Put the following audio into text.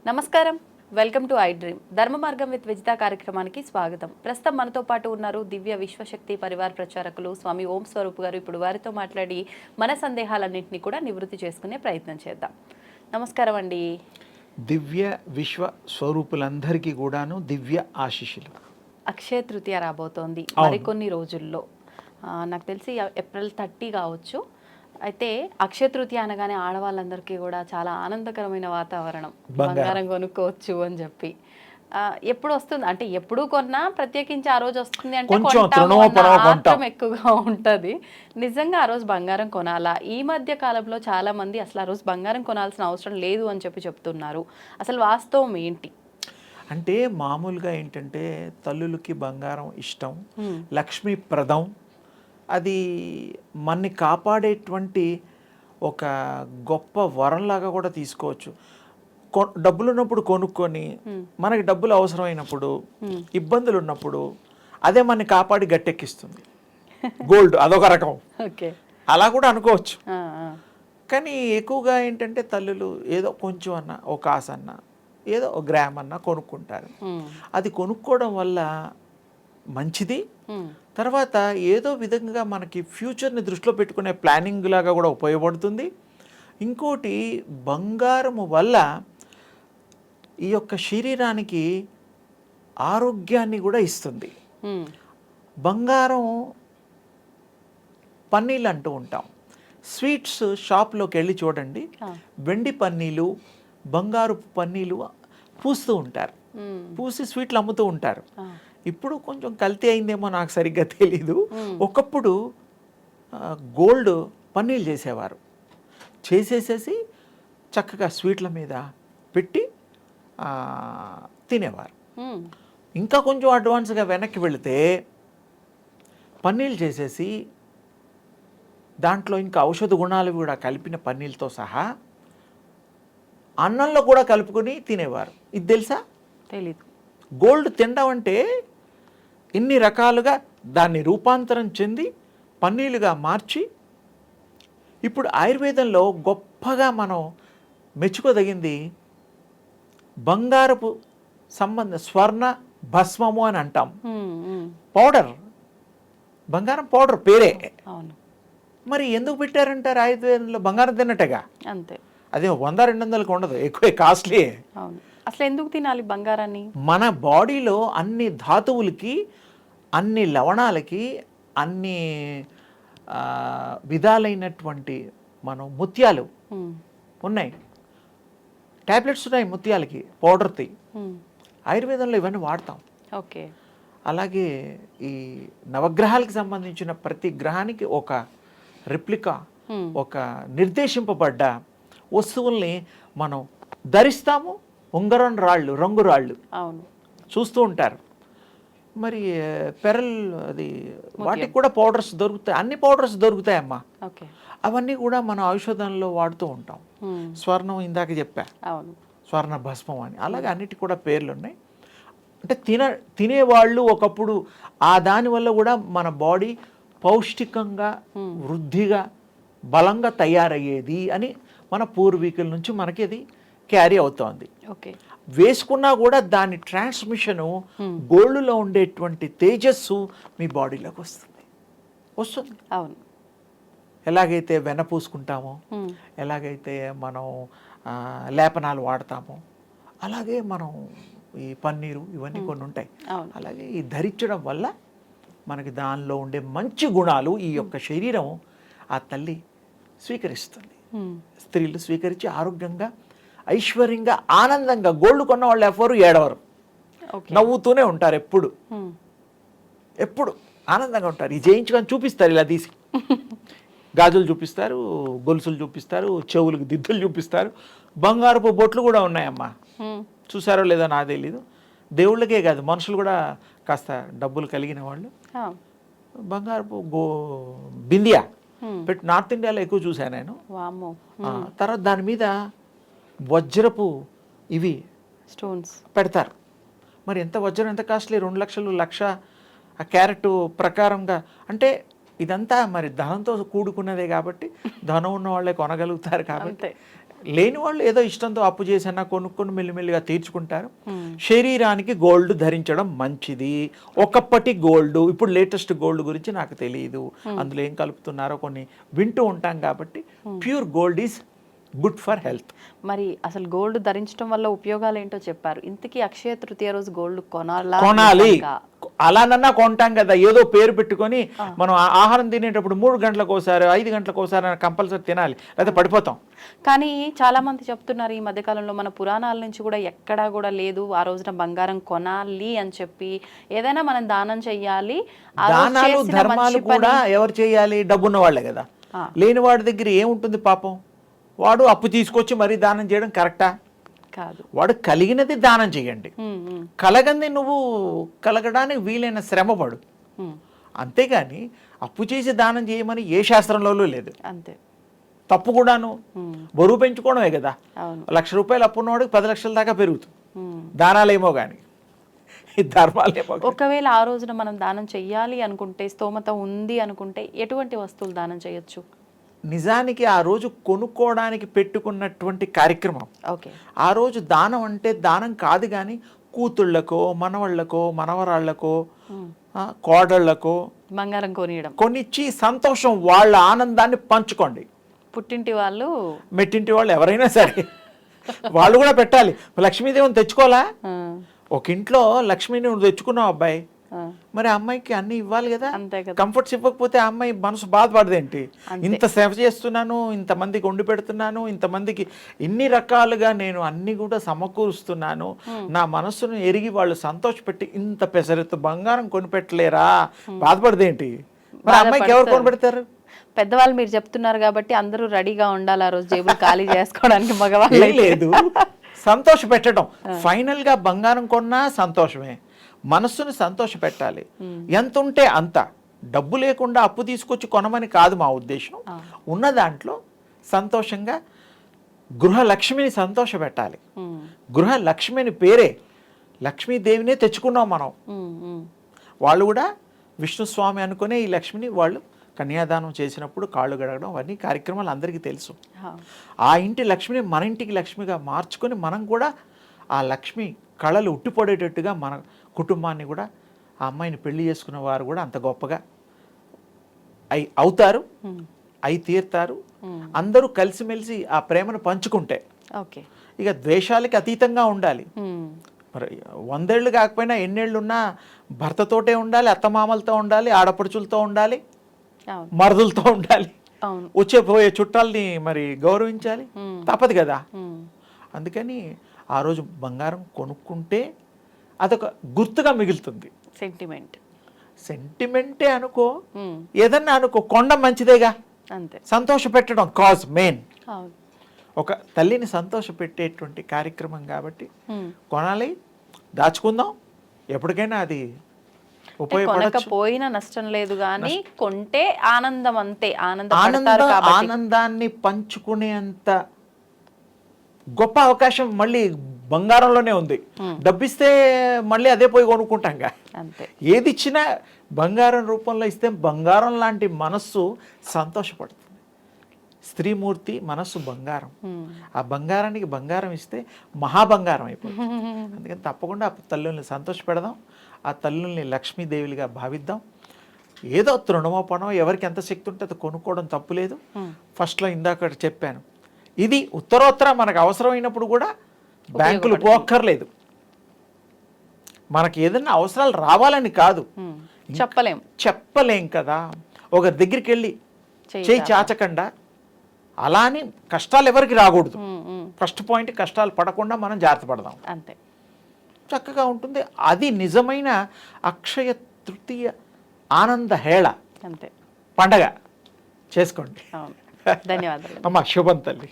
నమస్కారం, welcome to I dream. ధర్మ మార్గం విత్ విజిత కార్యక్రమానికి స్వాగతం. ప్రస్తుతం మనతో పాటు ఉన్నారు దివ్య విశ్వశక్తి పరివార్ ప్రచారకులు స్వామి ఓం స్వరూప్ గారు. ఇప్పుడు వారితో మాట్లాడి మన సందేహాలన్నింటినీ కూడా నివృత్తి చేసుకునే ప్రయత్నం చేద్దాం. నమస్కారం అండి. దివ్య విశ్వ స్వరూపులందరికీ కూడాను దివ్య ఆశీస్సులు. అక్షయ తృతీయ రాబోతోంది మరికొన్ని రోజుల్లో. నాకు తెలిసి ఏప్రిల్ 30 కావచ్చు. అయితే అక్షయ తృతీయ అనగానే ఆడవాళ్ళందరికీ కూడా చాలా ఆనందకరమైన వాతావరణం, బంగారం కొనుక్కోవచ్చు అని చెప్పి. ఎప్పుడు వస్తుంది అంటే ఎప్పుడు కొన్నా ప్రత్యేకించి ఆ రోజు వస్తుంది అంటే కొంటాం ఎక్కువగా ఉంటుంది. నిజంగా ఆ రోజు బంగారం కొనాలా? ఈ మధ్య కాలంలో చాలా మంది అసలు ఆ రోజు బంగారం కొనాల్సిన అవసరం లేదు అని చెప్తున్నారు. అసలు వాస్తవం ఏంటి? అంటే మామూలుగా ఏంటంటే తల్లులకి బంగారం ఇష్టం, లక్ష్మీప్రదం, అది మనని కాపాడేటువంటి ఒక గొప్ప వరంలాగా కూడా తీసుకోవచ్చు. డబ్బులు ఉన్నప్పుడు కొనుక్కొని మనకి డబ్బులు అవసరమైనప్పుడు ఇబ్బందులు ఉన్నప్పుడు అదే మనని కాపాడి గట్టెక్కిస్తుంది. గోల్డ్ అదొక రకం, అలా కూడా అనుకోవచ్చు. కానీ ఎక్కువగా ఏంటంటే తల్లులు ఏదో కొంచెం అన్నా, ఒక కాసు అన్నా, ఏదో ఒక గ్రామ్ అన్నా కొనుక్కుంటారు. అది కొనుక్కోవడం వల్ల మంచిది. తర్వాత ఏదో విధంగా మనకి ఫ్యూచర్ని దృష్టిలో పెట్టుకునే ప్లానింగ్ లాగా కూడా ఉపయోగపడుతుంది. ఇంకోటి, బంగారము వల్ల ఈ యొక్క శరీరానికి ఆరోగ్యాన్ని కూడా ఇస్తుంది. బంగారం పన్నీళ్ళు అంటూ ఉంటాం. స్వీట్స్ షాప్లోకి వెళ్ళి చూడండి, వెండి పన్నీలు, బంగారు పన్నీలు పూస్తూ ఉంటారు. పూసి స్వీట్లు అమ్ముతూ ఉంటారు. ఇప్పుడు కొంచెం కల్తీ అయిందేమో, నాకు సరిగ్గా తెలీదు. ఒకప్పుడు గోల్డ్ పన్నీళ్ళు చేసేవారు. చేసేసేసి చక్కగా స్వీట్ల మీద పెట్టి తినేవారు. ఇంకా కొంచెం అడ్వాన్స్గా వెనక్కి వెళితే పన్నీళ్ళు చేసేసి దాంట్లో ఇంకా ఔషధ గుణాలు కూడా కలిపిన పన్నీళ్ళతో సహా అన్నంలో కూడా కలుపుకొని తినేవారు. ఇది తెలుసా? తెలీదు. గోల్డ్ తినడం అంటే ఇన్ని రకాలుగా దాన్ని రూపాంతరం చెంది పన్నీలుగా మార్చి, ఇప్పుడు ఆయుర్వేదంలో గొప్పగా మనం మెచ్చుకోదగింది బంగారపు స్వర్ణ భస్మము అని అంటాం. పౌడర్, బంగారం పౌడర్ పేరే. మరి ఎందుకు పెట్టారంటారు ఆయుర్వేదంలో? బంగారం తిన్నట్టుగా అంతే. అదే 100-200కి ఉండదు, ఎక్కువ కాస్ట్లీ. అసలు ఎందుకు తినాలి బంగారాన్ని? మన బాడీలో అన్ని ధాతువులకి, అన్ని లవణాలకి, అన్ని విధాలైనటువంటి మనం ముత్యాలు ఉన్నాయి, టాబ్లెట్స్ ఉన్నాయి ముత్యాలకి, పౌడర్ది. ఆయుర్వేదంలో ఇవన్నీ వాడతాం. ఓకే. అలాగే ఈ నవగ్రహాలకు సంబంధించిన ప్రతి గ్రహానికి ఒక రిప్లికా, ఒక నిర్దేశింపబడ్డ వస్తువుల్ని మనం ధరిస్తాము. ఉంగరం రాళ్ళు, రంగు రాళ్ళు చూస్తూ ఉంటారు. మరి పెరల్, అది వాటికి కూడా పౌడర్స్ దొరుకుతాయి. అన్ని పౌడర్స్ దొరుకుతాయమ్మా. అవన్నీ కూడా మన ఔషధంలో వాడుతూ ఉంటాం. స్వర్ణం ఇందాక చెప్పా, స్వర్ణ భస్మం అని. అలాగే అన్నిటికీ కూడా పేర్లు ఉన్నాయి. అంటే తినేవాళ్ళు ఒకప్పుడు దానివల్ల కూడా మన బాడీ పౌష్టికంగా, వృద్ధిగా, బలంగా తయారయ్యేది అని మన పూర్వీకుల నుంచి మనకి అది క్యారీ అవుతోంది. వేసుకున్నా కూడా దాని ట్రాన్స్మిషను, గోల్డ్లో ఉండేటువంటి తేజస్సు మీ బాడీలోకి వస్తుంది. అవును. ఎలాగైతే వెన్న పూసుకుంటామో, ఎలాగైతే మనం లేపనాలు వాడతామో, అలాగే మనం ఈ పన్నీరు ఇవన్నీ కొన్ని ఉంటాయి. అలాగే ఈ ధరించడం వల్ల మనకి దానిలో ఉండే మంచి గుణాలు ఈ యొక్క శరీరం ఆ తల్లి స్వీకరిస్తుంది. స్త్రీలు స్వీకరించి ఆరోగ్యంగా, ఐశ్వర్యంగా, ఆనందంగా, గోల్డ్ కొన్న వాళ్ళు ఎవరు ఏడవరు, నవ్వుతూనే ఉంటారు. ఎప్పుడు ఆనందంగా ఉంటారు. ఈ చేయించుకొని చూపిస్తారు, ఇలా తీసి గాజులు చూపిస్తారు, గొలుసులు చూపిస్తారు, చెవులకు దిద్దులు చూపిస్తారు. బంగారపు బొట్లు కూడా ఉన్నాయమ్మా, చూసారో లేదో నాకు తెలీదు. దేవుళ్ళకే కాదు, మనుషులు కూడా కాస్త డబ్బులు కలిగిన వాళ్ళు బంగారపు బిందియా పెట్టి నార్త్ ఇండియాలో ఎక్కువ చూశాను నేను. తర్వాత దాని మీద వజ్రపు ఇవి స్టోన్స్ పెడతారు. మరి ఎంత వజ్రం, ఎంత కాస్ట్లీ? 2 లక్షలు, 1,00,000 ఆ క్యారెట్ ప్రకారంగా. అంటే ఇదంతా మరి ధనంతో కూడుకున్నదే కాబట్టి, ధనం ఉన్న వాళ్ళే కొనగలుగుతారు కాబట్టి లేని వాళ్ళు ఏదో ఇష్టంతో అప్పు చేసన్నా కొనుక్కొని మెల్లిమెల్లిగా తీర్చుకుంటారు. శరీరానికి గోల్డ్ ధరించడం మంచిది. ఒకప్పటి గోల్డ్, ఇప్పుడు లేటెస్ట్ గోల్డ్ గురించి నాకు తెలియదు, అందులో ఏం కలుపుతున్నారో కొన్ని వింటూ ఉంటాం కాబట్టి pure gold is good for health. మరి అసలు గోల్డ్ ధరించడం వల్ల ఉపయోగాలు ఏంటో చెప్పారు. ఇంతకీ అక్షయ తృతీయ రోజు గోల్డ్ కొనాలి, అలానన్నా కొంటాం కదా, ఏదో పేరు పెట్టుకొని. మనం ఆహారం తినేటప్పుడు 3 గంటలకు ఒకసారి 5 గంటలకు ఒకసారి కంపల్సరీ తినాలి, లేకపోతే పడిపోతాం. కానీ చాలా మంది చెప్తున్నారు ఈ మధ్యకాలంలో, మన పురాణాల నుంచి కూడా ఎక్కడా కూడా లేదు ఆ రోజున బంగారం కొనాలి అని చెప్పి. ఏదైనా మనం దానం చెయ్యాలి. దానాలు ధర్మాలు కూడా ఎవరు చేయాలి? డబ్బున్న వాళ్ళే కదా. లేని వాడి దగ్గర ఏముంటుంది పాపం? వాడు అప్పు తీసుకొచ్చి మరీ దానం చేయడం కరెక్టా? కాదు. వాడు కలిగినది దానం చేయండి, కలగంది నువ్వు కలగడానికి వీలైన శ్రమపడు. అంతేగాని అప్పు చేసి దానం చేయమని ఏ శాస్త్రంలో లేదు. అంతే. తప్పు కూడాను. బరువు పెంచుకోవడమే కదా. ₹1,00,000 అప్పు ఉన్నవాడికి 10 లక్షల దాకా పెరుగుతుంది. దానాలేమో కానీ ధర్మాలేమో. ఒకవేళ ఆ రోజున మనం దానం చెయ్యాలి అనుకుంటే, స్తోమత ఉంది అనుకుంటే, ఎటువంటి వస్తువులు దానం చేయొచ్చు? నిజానికి ఆ రోజు కొనుక్కోవడానికి పెట్టుకున్నటువంటి కార్యక్రమం. ఆ రోజు దానం అంటే దానం కాదు, కానీ కూతుళ్ళకో, మనవాళ్ళకో, మనవరాళ్లకో, కోడళ్లకో బంగారం కొనిచ్చి సంతోషం, వాళ్ళ ఆనందాన్ని పంచుకోండి. పుట్టింటి వాళ్ళు, మెట్టింటి వాళ్ళు ఎవరైనా సరే వాళ్ళు కూడా పెట్టాలి. లక్ష్మీదేవిని తెచ్చుకోవాలా? ఒక ఇంట్లో లక్ష్మీని నువ్వు తెచ్చుకున్నావు అబ్బాయి, మరి అమ్మాయికి అన్ని ఇవ్వాలి కదా. కంఫర్ట్స్ ఇవ్వకపోతే ఆ అమ్మాయి మనసు బాధపడదేంటి? ఇంత సేవ చేస్తున్నాను, ఇంతమందికి వండి పెడుతున్నాను, ఇంతమందికి ఇన్ని రకాలుగా నేను అన్ని కూడా సమకూరుస్తున్నాను, నా మనస్సును ఎరిగి వాళ్ళు సంతోషపెట్టి ఇంత పెసరెత్తు బంగారం కొనిపెట్టలేరా, బాధపడదేంటి? మరి అమ్మాయికి ఎవరు కొనిపెడతారు? పెద్దవాళ్ళు మీరు చెప్తున్నారు కాబట్టి అందరూ రెడీగా ఉండాలి ఆ రోజు జేబులు ఖాళీ చేసుకోవడానికి. మగవాళ్ళు లేదు, సంతోష పెట్టడం. ఫైనల్ గా బంగారం కొన్నా సంతోషమే, మనస్సును సంతోష పెట్టాలి. ఎంత ఉంటే అంత, డబ్బు లేకుండా అప్పు తీసుకొచ్చి కొనమని కాదు మా ఉద్దేశం. ఉన్న దాంట్లో సంతోషంగా గృహలక్ష్మిని సంతోష పెట్టాలి. గృహలక్ష్మిని పేరే లక్ష్మీదేవినే తెచ్చుకున్నాం మనం. వాళ్ళు కూడా విష్ణుస్వామి అనుకునే ఈ లక్ష్మిని వాళ్ళు కన్యాదానం చేసినప్పుడు కాళ్ళు గడగడం అవన్నీ కార్యక్రమాలు అందరికీ తెలుసు. ఆ ఇంటి లక్ష్మిని మన ఇంటికి లక్ష్మిగా మార్చుకొని మనం కూడా ఆ లక్ష్మి కళలు ఉట్టిపడేటట్టుగా మన కుటుంబాన్ని కూడా, ఆ అమ్మాయిని పెళ్లి చేసుకున్న వారు కూడా అంత గొప్పగా అవుతారు, అయి తీరుతారు. అందరూ కలిసిమెలిసి ఆ ప్రేమను పంచుకుంటే. ఇక ద్వేషాలకి అతీతంగా ఉండాలి. మరి 100 ఏళ్ళు కాకపోయినా ఎన్నేళ్ళు ఉన్నా భర్తతోటే ఉండాలి, అత్తమామలతో ఉండాలి, ఆడపడుచులతో ఉండాలి, మరుదులతో ఉండాలి, వచ్చే పోయే చుట్టాలని మరి గౌరవించాలి, తప్పదు కదా. అందుకని ఆ రోజు బంగారం కొనుక్కుంటే అదొక గుర్తుగా మిగులుతుంది. సెంటిమెంటే అనుకో, ఏదన్నా అనుకో, కొండ మంచిదేగా. సంతోష పెట్టడం కాజ్ మెయిన్. ఒక తల్లిని సంతోష పెట్టేటువంటి కార్యక్రమం కాబట్టి కొనాలి, దాచుకుందాం, ఎప్పటికైనా అది ఉపయోగపడకపోయినా నష్టం లేదు, కానీ కొంటే ఆనందం అంతే. ఆనందాన్ని పంచుకునేంత గొప్ప అవకాశం మళ్ళీ బంగారంలోనే ఉంది. డబ్బిస్తే మళ్ళీ అదే పోయి కొనుక్కుంటాంగా. ఏది ఇచ్చినా బంగారం రూపంలో ఇస్తే బంగారం లాంటి మనస్సు సంతోషపడుతుంది. స్త్రీమూర్తి మనస్సు బంగారం. ఆ బంగారానికి బంగారం ఇస్తే మహాబంగారం అయిపోతుంది. అందుకని తప్పకుండా ఆ తల్లుల్ని సంతోషపెడదాం, ఆ తల్లుల్ని లక్ష్మీదేవులుగా భావిద్దాం. ఏదో తృణమో పనో ఎవరికి ఎంత శక్తి ఉంటే అది కొనుక్కోవడం తప్పులేదు. ఫస్ట్లో ఇందాక చెప్పాను, ఇది ఉత్తరోత్తర మనకు అవసరమైనప్పుడు కూడా బ్యాంకులు పోక్కర్లేదు. మనకి ఏదైనా అవసరాలు రావాలని కాదు, చెప్పలేం కదా. ఒకరి దగ్గరికి వెళ్ళి చేయి చాచకుండా, అలా అని కష్టాలు ఎవరికి రాకూడదు. ఫస్ట్ పాయింట్, కష్టాలు పడకుండా మనం జాగ్రత్త పడదాం, అంతే చక్కగా ఉంటుంది. అది నిజమైన అక్షయ తృతీయ ఆనంద హేళ పండగ చేసుకోండి. ధన్యవాదాలు అమ్మ. శుభం తల్లి.